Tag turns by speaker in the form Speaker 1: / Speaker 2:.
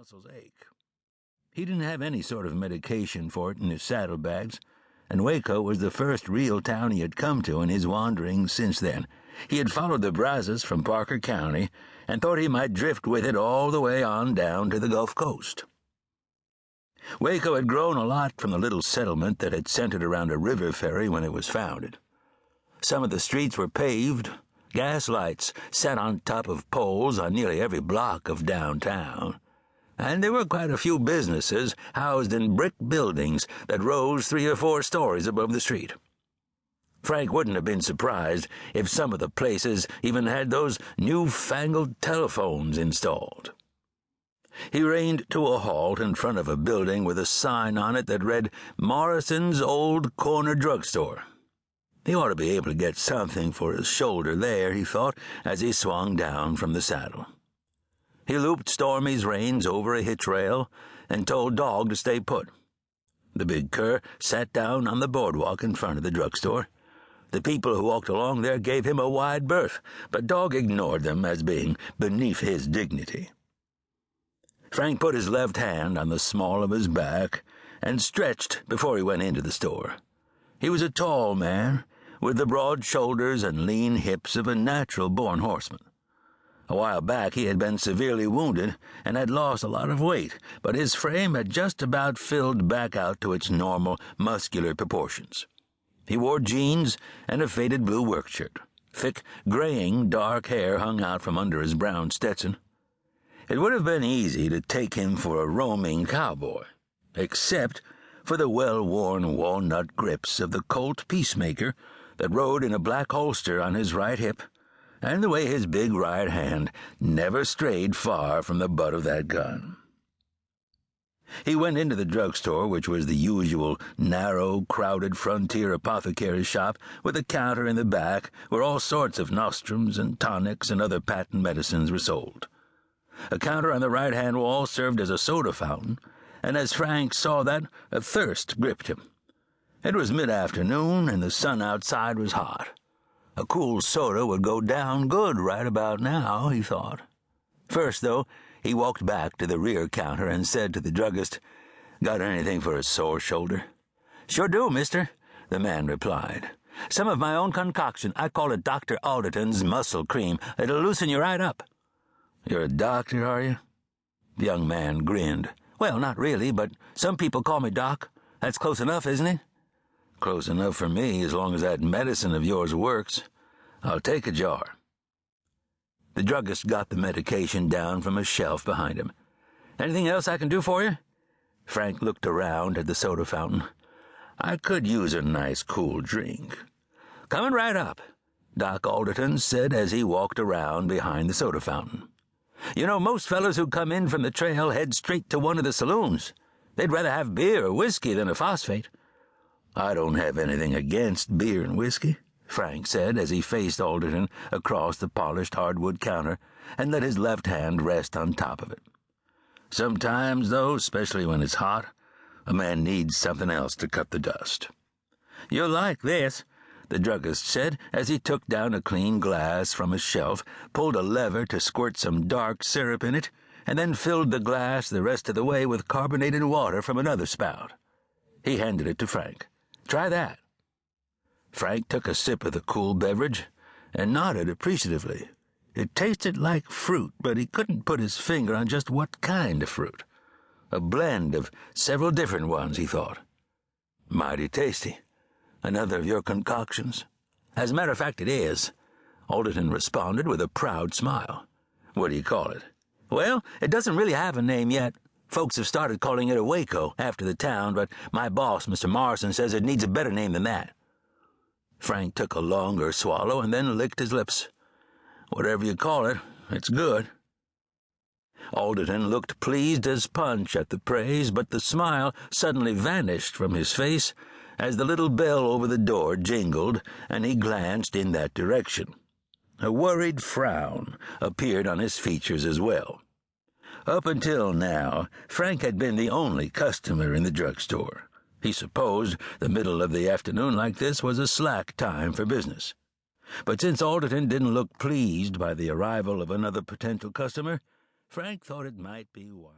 Speaker 1: muscles ache. He didn't have any sort of medication for it in his saddlebags, and Waco was the first real town he had come to in his wanderings since then. He had followed the Brazos from Parker County and thought he might drift with it all the way on down to the Gulf Coast. Waco had grown a lot from the little settlement that had centered around a river ferry when it was founded. Some of the streets were paved. Gas lights sat on top of poles on nearly every block of downtown, and there were quite a few businesses housed in brick buildings that rose 3 or 4 stories above the street. Frank wouldn't have been surprised if some of the places even had those newfangled telephones installed. He reined to a halt in front of a building with a sign on it that read Morrison's Old Corner Drugstore. He ought to be able to get something for his shoulder there, he thought, as he swung down from the saddle. He looped Stormy's reins over a hitch rail and told Dog to stay put. The big cur sat down on the boardwalk in front of the drugstore. The people who walked along there gave him a wide berth, but Dog ignored them as being beneath his dignity. Frank put his left hand on the small of his back and stretched before he went into the store. He was a tall man, with the broad shoulders and lean hips of a natural-born horseman. A while back he had been severely wounded and had lost a lot of weight, but his frame had just about filled back out to its normal, muscular proportions. He wore jeans and a faded blue work shirt. Thick, graying, dark hair hung out from under his brown Stetson. It would have been easy to take him for a roaming cowboy, except for the well-worn walnut grips of the Colt Peacemaker that rode in a black holster on his right hip, and the way his big right hand never strayed far from the butt of that gun. He went into the drugstore, which was the usual narrow, crowded frontier apothecary shop with a counter in the back where all sorts of nostrums and tonics and other patent medicines were sold. A counter on the right-hand wall served as a soda fountain, and as Frank saw that, a thirst gripped him. It was mid-afternoon, and the sun outside was hot. A cool soda would go down good right about now, he thought. First, though, he walked back to the rear counter and said to the druggist, "Got anything for a sore shoulder?" "Sure do, mister," the man replied. "Some of my own concoction. I call it Dr. Alderton's Muscle Cream. It'll loosen you right up." "You're a doctor, are you?" The young man grinned. "Well, not really, but some people call me Doc. That's close enough, isn't it?" "Close enough for me, as long as that medicine of yours works. I'll take a jar." The druggist got the medication down from a shelf behind him. "Anything else I can do for you?" Frank looked around at the soda fountain. "I could use a nice cool drink." "Coming right up," Doc Alderton said as he walked around behind the soda fountain. "You know, most fellows who come in from the trail head straight to one of the saloons. They'd rather have beer or whiskey than a phosphate." "I don't have anything against beer and whiskey," Frank said as he faced Alderton across the polished hardwood counter and let his left hand rest on top of it. "Sometimes, though, especially when it's hot, a man needs something else to cut the dust." "You'll like this," the druggist said as he took down a clean glass from a shelf, pulled a lever to squirt some dark syrup in it, and then filled the glass the rest of the way with carbonated water from another spout. He handed it to Frank. "Try that." Frank took a sip of the cool beverage and nodded appreciatively. It tasted like fruit, but he couldn't put his finger on just what kind of fruit. A blend of several different ones, he thought. "Mighty tasty. Another of your concoctions?" "As a matter of fact, it is," Alderton responded with a proud smile. "What do you call it?" "Well, it doesn't really have a name yet. Folks have started calling it a Waco after the town, but my boss, Mr. Morrison, says it needs a better name than that." Frank took a longer swallow and then licked his lips. "Whatever you call it, it's good." Alderton looked pleased as punch at the praise, but the smile suddenly vanished from his face as the little bell over the door jingled and he glanced in that direction. A worried frown appeared on his features as well. Up until now, Frank had been the only customer in the drugstore. He supposed the middle of the afternoon like this was a slack time for business. But since Alderton didn't look pleased by the arrival of another potential customer, Frank thought it might be wise.